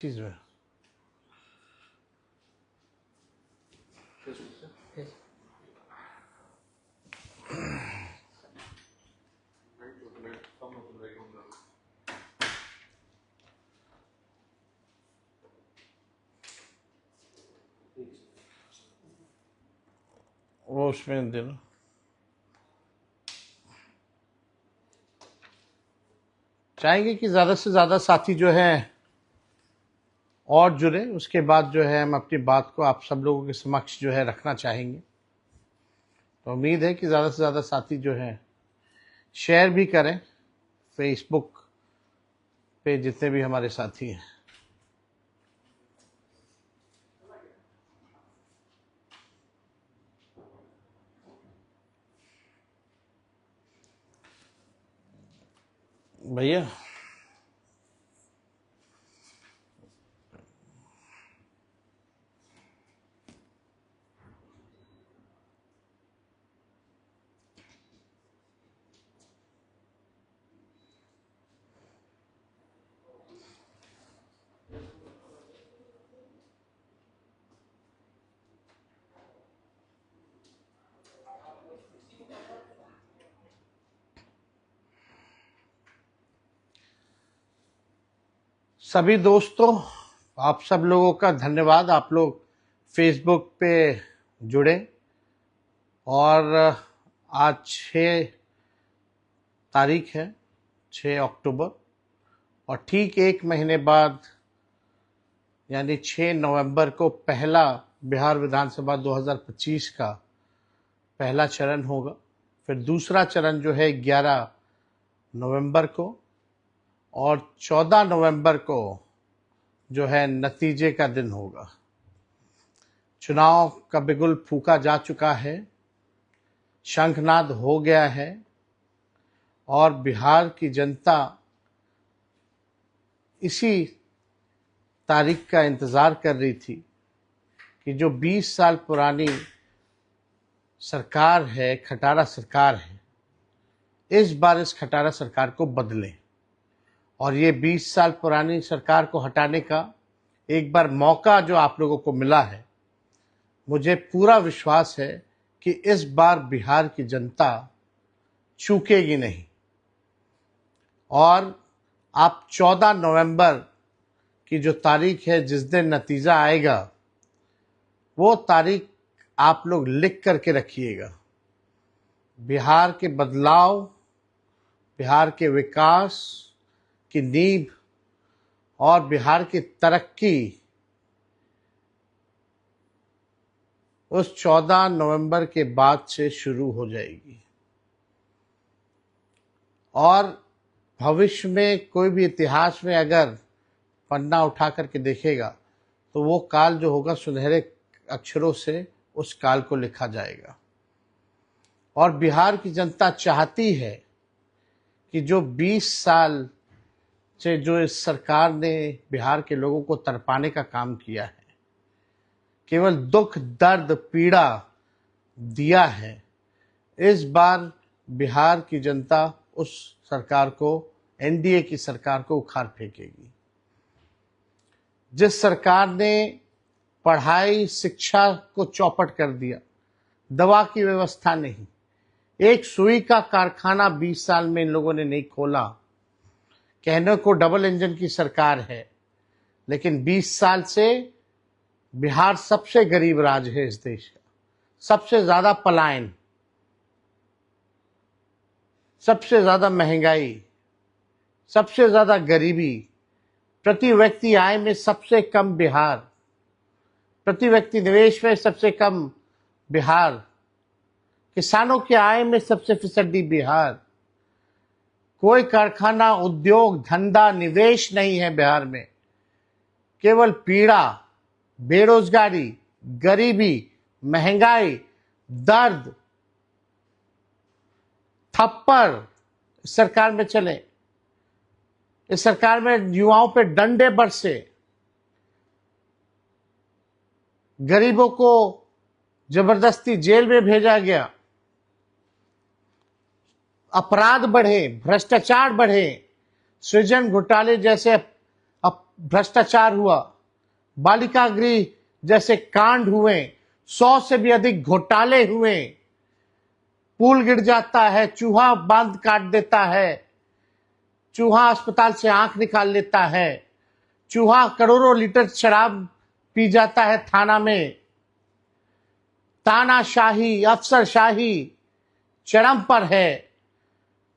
चीज में वो उसमें देना। चाहेंगे कि ज़्यादा से ज़्यादा साथी जो हैं और जुड़े, उसके बाद जो है हम अपनी बात को आप सब लोगों के समक्ष जो है रखना चाहेंगे। तो उम्मीद है कि ज़्यादा से ज़्यादा साथी जो हैं शेयर भी करें फेसबुक पे जितने भी हमारे साथी हैं। भैया सभी दोस्तों, आप सब लोगों का धन्यवाद। आप लोग फेसबुक पे जुड़े और आज 6 तारीख है, 6 अक्टूबर, और ठीक एक महीने बाद यानी 6 नवंबर को पहला बिहार विधानसभा 2025 का पहला चरण होगा। फिर दूसरा चरण जो है 11 नवंबर को, और 14 नवंबर को जो है नतीजे का दिन होगा। चुनाव का बिगुल फूंका जा चुका है, शंखनाद हो गया है और बिहार की जनता इसी तारीख का इंतज़ार कर रही थी कि जो 20 साल पुरानी सरकार है, खटारा सरकार है, इस बार इस खटारा सरकार को बदलें। और ये 20 साल पुरानी सरकार को हटाने का एक बार मौका जो आप लोगों को मिला है, मुझे पूरा विश्वास है कि इस बार बिहार की जनता चूकेगी नहीं। और आप 14 नवंबर की जो तारीख है, जिस दिन नतीजा आएगा, वो तारीख आप लोग लिख करके रखिएगा। बिहार के बदलाव, बिहार के विकास की नींव और बिहार की तरक्की उस 14 नवंबर के बाद से शुरू हो जाएगी। और भविष्य में कोई भी इतिहास में अगर पन्ना उठा करके देखेगा तो वो काल जो होगा सुनहरे अक्षरों से उस काल को लिखा जाएगा। और बिहार की जनता चाहती है कि जो 20 साल से जो इस सरकार ने बिहार के लोगों को तड़पाने का काम किया है, केवल दुख दर्द पीड़ा दिया है, इस बार बिहार की जनता उस सरकार को, एनडीए की सरकार को उखाड़ फेंकेगी। जिस सरकार ने पढ़ाई शिक्षा को चौपट कर दिया, दवा की व्यवस्था नहीं, एक सुई का कारखाना 20 साल में इन लोगों ने नहीं खोला। कहने को डबल इंजन की सरकार है, लेकिन 20 साल से बिहार सबसे गरीब राज्य है इस देश का। सबसे ज्यादा पलायन, सबसे ज्यादा महंगाई, सबसे ज्यादा गरीबी, प्रति व्यक्ति आय में सबसे कम बिहार, प्रति व्यक्ति निवेश में सबसे कम बिहार, किसानों की आय में सबसे फिसड्डी बिहार। कोई कारखाना, उद्योग, धंधा, निवेश नहीं है बिहार में। केवल पीड़ा, बेरोजगारी, गरीबी, महंगाई, दर्द, थप्पड़ इस सरकार में चले। इस सरकार में युवाओं पे डंडे बरसे, गरीबों को जबरदस्ती जेल में भेजा गया, अपराध बढ़े, भ्रष्टाचार बढ़े, सृजन घोटाले जैसे अब भ्रष्टाचार हुआ, बालिका गृह जैसे कांड हुए, 100 से भी अधिक घोटाले हुए, पुल गिर जाता है, चूहा बांध काट देता है, चूहा अस्पताल से आंख निकाल लेता है, चूहा करोड़ों लीटर शराब पी जाता है थाना में। तानाशाही, अफसरशाही चरम पर है,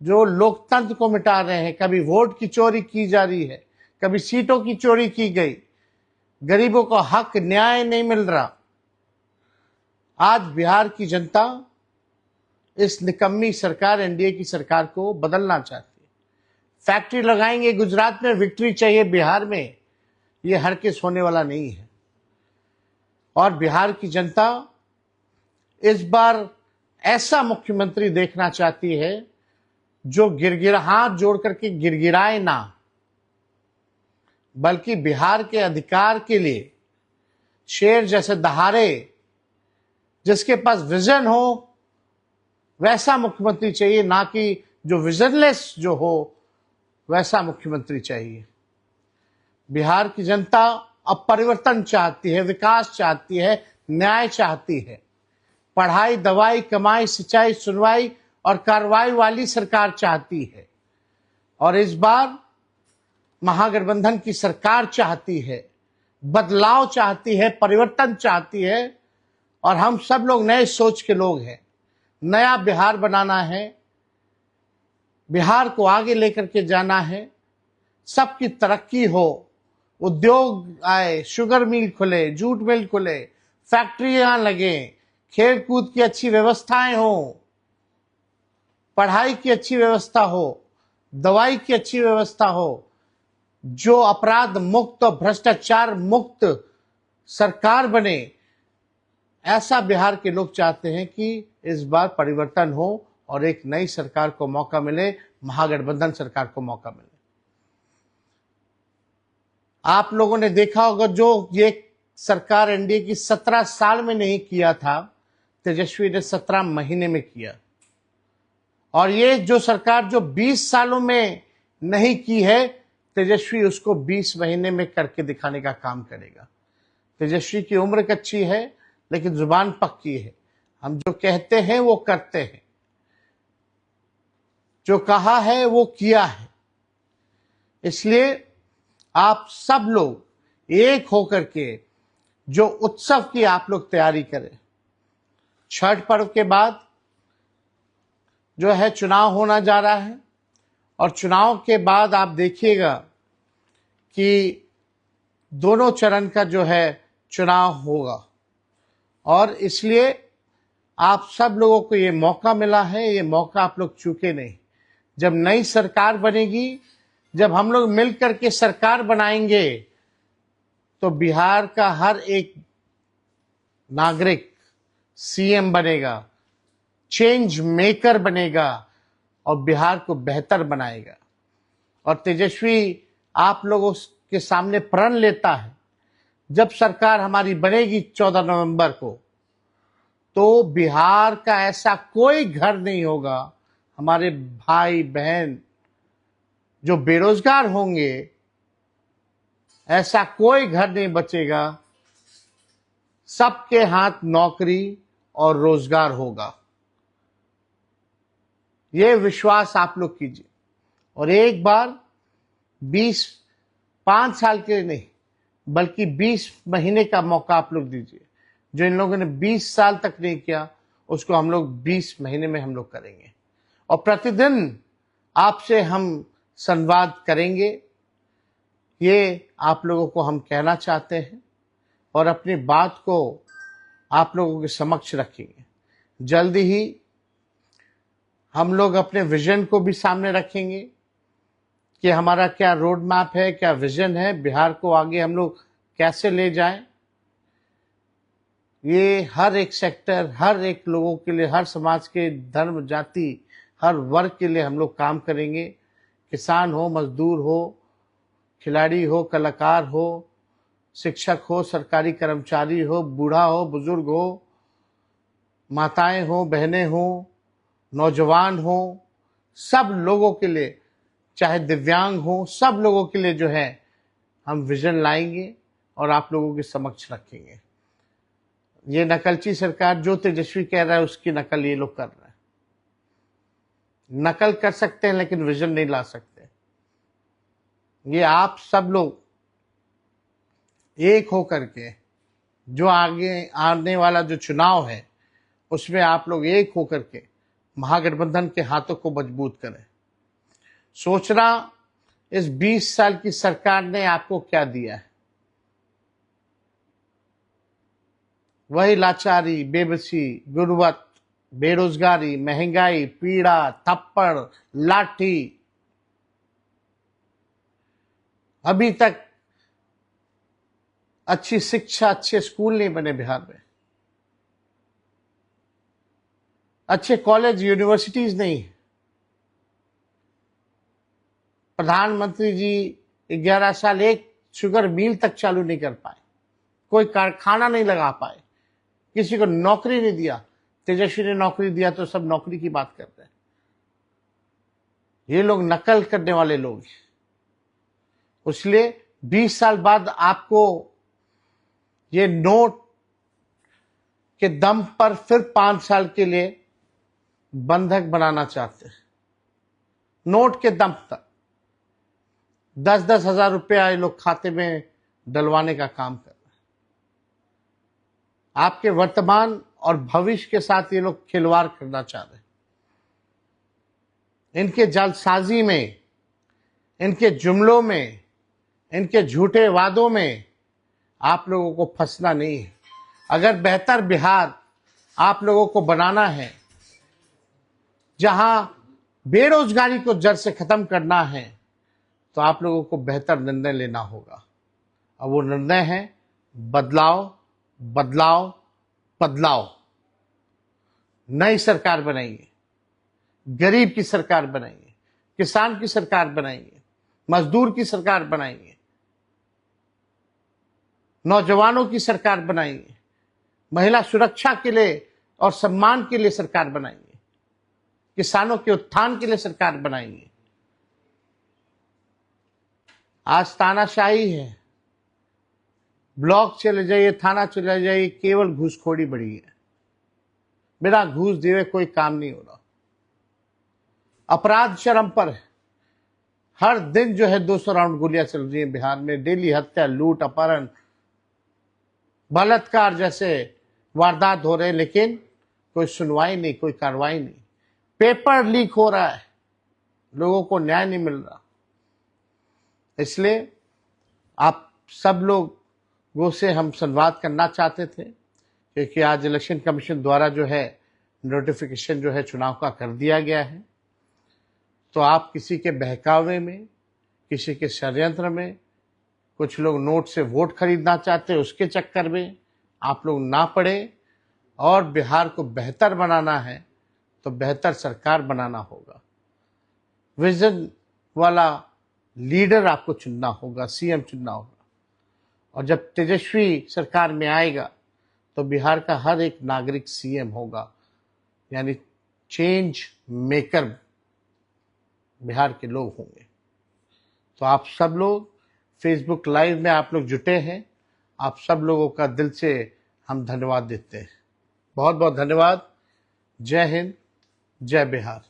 जो लोकतंत्र को मिटा रहे हैं। कभी वोट की चोरी की जा रही है, कभी सीटों की चोरी की गई, गरीबों को हक न्याय नहीं मिल रहा। आज बिहार की जनता इस निकम्मी सरकार एनडीए की सरकार को बदलना चाहती है। फैक्ट्री लगाएंगे गुजरात में, विक्ट्री चाहिए बिहार में, ये हरगिज़ होने वाला नहीं है। और बिहार की जनता इस बार ऐसा मुख्यमंत्री देखना चाहती है जो हाथ जोड़ करके गिड़गिड़ाए ना, बल्कि बिहार के अधिकार के लिए शेर जैसे दहाड़े, जिसके पास विजन हो, वैसा मुख्यमंत्री चाहिए, ना कि जो विजनलेस जो हो वैसा मुख्यमंत्री चाहिए। बिहार की जनता अब परिवर्तन चाहती है, विकास चाहती है, न्याय चाहती है। पढ़ाई, दवाई, कमाई, सिंचाई, सुनवाई और कार्रवाई वाली सरकार चाहती है। और इस बार महागठबंधन की सरकार चाहती है, बदलाव चाहती है, परिवर्तन चाहती है। और हम सब लोग नए सोच के लोग हैं। नया बिहार बनाना है, बिहार को आगे लेकर के जाना है, सबकी तरक्की हो, उद्योग आए, शुगर मिल खुले, जूट मिल खुले, फैक्ट्रियां लगे, खेल कूद की अच्छी व्यवस्थाएं हो, पढ़ाई की अच्छी व्यवस्था हो, दवाई की अच्छी व्यवस्था हो, जो अपराध मुक्त और भ्रष्टाचार मुक्त सरकार बने। ऐसा बिहार के लोग चाहते हैं कि इस बार परिवर्तन हो और एक नई सरकार को मौका मिले, महागठबंधन सरकार को मौका मिले। आप लोगों ने देखा होगा, जो ये सरकार एनडीए की 17 साल में नहीं किया था, तेजस्वी ने 17 महीने में किया। और ये जो सरकार जो 20 सालों में नहीं की है, तेजस्वी उसको 20 महीने में करके दिखाने का काम करेगा। तेजस्वी की उम्र कच्ची है, लेकिन जुबान पक्की है। हम जो कहते हैं वो करते हैं, जो कहा है वो किया है। इसलिए आप सब लोग एक होकर के जो उत्सव की आप लोग तैयारी करें। छठ पर्व के बाद जो है चुनाव होना जा रहा है, और चुनाव के बाद आप देखिएगा कि दोनों चरण का जो है चुनाव होगा। और इसलिए आप सब लोगों को ये मौका मिला है, ये मौका आप लोग चूके नहीं। जब नई सरकार बनेगी, जब हम लोग मिल करके सरकार बनाएंगे, तो बिहार का हर एक नागरिक सीएम बनेगा, चेंज मेकर बनेगा और बिहार को बेहतर बनाएगा। और तेजस्वी आप लोगों के सामने प्रण लेता है, जब सरकार हमारी बनेगी 14 नवंबर को, तो बिहार का ऐसा कोई घर नहीं होगा, हमारे भाई बहन जो बेरोजगार होंगे, ऐसा कोई घर नहीं बचेगा, सबके हाथ नौकरी और रोजगार होगा। ये विश्वास आप लोग कीजिए। और एक बार 5 साल के नहीं, बल्कि 20 महीने का मौका आप लोग दीजिए। जो इन लोगों ने 20 साल तक नहीं किया, उसको हम लोग 20 महीने में हम लोग करेंगे। और प्रतिदिन आपसे हम संवाद करेंगे, ये आप लोगों को हम कहना चाहते हैं, और अपनी बात को आप लोगों के समक्ष रखेंगे। जल्दी ही हम लोग अपने विजन को भी सामने रखेंगे कि हमारा क्या रोड मैप है, क्या विजन है, बिहार को आगे हम लोग कैसे ले जाएं। ये हर एक सेक्टर, हर एक लोगों के लिए, हर समाज के धर्म, जाति, हर वर्ग के लिए हम लोग काम करेंगे। किसान हो, मजदूर हो, खिलाड़ी हो, कलाकार हो, शिक्षक हो, सरकारी कर्मचारी हो, बूढ़ा हो, बुजुर्ग हो, माताएं हो, बहनें हो, नौजवान हो, सब लोगों के लिए, चाहे दिव्यांग हो, सब लोगों के लिए जो है हम विजन लाएंगे और आप लोगों के समक्ष रखेंगे। ये नकलची सरकार जो तेजस्वी कह रहा है उसकी नकल ये लोग कर रहे हैं। नकल कर सकते हैं लेकिन विजन नहीं ला सकते। ये आप सब लोग एक होकर के जो आगे आने वाला जो चुनाव है उसमें आप लोग एक होकर के महागठबंधन के हाथों को मजबूत करें। सोचना इस 20 साल की सरकार ने आपको क्या दिया है? वही लाचारी, बेबसी, गुर्बत, बेरोजगारी, महंगाई, पीड़ा, थप्पड़, लाठी। अभी तक अच्छी शिक्षा, अच्छे स्कूल नहीं बने बिहार में, अच्छे कॉलेज यूनिवर्सिटीज नहीं। प्रधानमंत्री जी 11 साल एक शुगर मिल तक चालू नहीं कर पाए, कोई कारखाना नहीं लगा पाए, किसी को नौकरी नहीं दिया। तेजस्वी ने नौकरी दिया तो सब नौकरी की बात करते हैं। ये लोग नकल करने वाले लोग हैं। इसलिए 20 साल बाद आपको ये नोट के दम पर फिर 5 साल के लिए बंधक बनाना चाहते हैं। नोट के दम तक 10-10 हजार रुपया ये लोग खाते में डलवाने का काम कर रहे हैं। आपके वर्तमान और भविष्य के साथ ये लोग खिलवाड़ करना चाह रहे हैं। इनके जालसाजी में, इनके जुमलों में, इनके झूठे वादों में आप लोगों को फंसना नहीं है। अगर बेहतर बिहार आप लोगों को बनाना है, जहां बेरोजगारी को जड़ से खत्म करना है, तो आप लोगों को बेहतर निर्णय लेना होगा। और वो निर्णय है बदलाव, बदलाव, बदलाव। नई सरकार बनाइए, गरीब की सरकार बनाइए, किसान की सरकार बनाइए, मजदूर की सरकार बनाइए, नौजवानों की सरकार बनाइए, महिला सुरक्षा के लिए और सम्मान के लिए सरकार बनाइए, किसानों के उत्थान के लिए सरकार बनाइए। आज तानाशाही है, ब्लॉक चले जाइए, थाना चले जाइए, केवल घूसखोरी बढ़ी है। बिना घूस दिए कोई काम नहीं हो रहा। अपराध चरम पर है। हर दिन जो है 200 राउंड गोलियां चल रही हैं बिहार में। डेली हत्या, लूट, अपहरण, बलात्कार जैसे वारदात हो रहे हैं, लेकिन कोई सुनवाई नहीं, कोई कार्रवाई नहीं। पेपर लीक हो रहा है, लोगों को न्याय नहीं मिल रहा। इसलिए आप सब लोगों से हम संवाद करना चाहते थे, क्योंकि आज इलेक्शन कमीशन द्वारा जो है नोटिफिकेशन जो है चुनाव का कर दिया गया है। तो आप किसी के बहकावे में, किसी के षड्यंत्र में, कुछ लोग नोट से वोट खरीदना चाहते हैं, उसके चक्कर में आप लोग ना पड़े। और बिहार को बेहतर बनाना है तो बेहतर सरकार बनाना होगा। विजन वाला लीडर आपको चुनना होगा, सीएम चुनना होगा। और जब तेजस्वी सरकार में आएगा तो बिहार का हर एक नागरिक सीएम होगा, यानी चेंज मेकर बिहार के लोग होंगे। तो आप सब लोग फेसबुक लाइव में आप लोग जुटे हैं, आप सब लोगों का दिल से हम धन्यवाद देते हैं। बहुत बहुत धन्यवाद। जय हिंद, जय बिहार।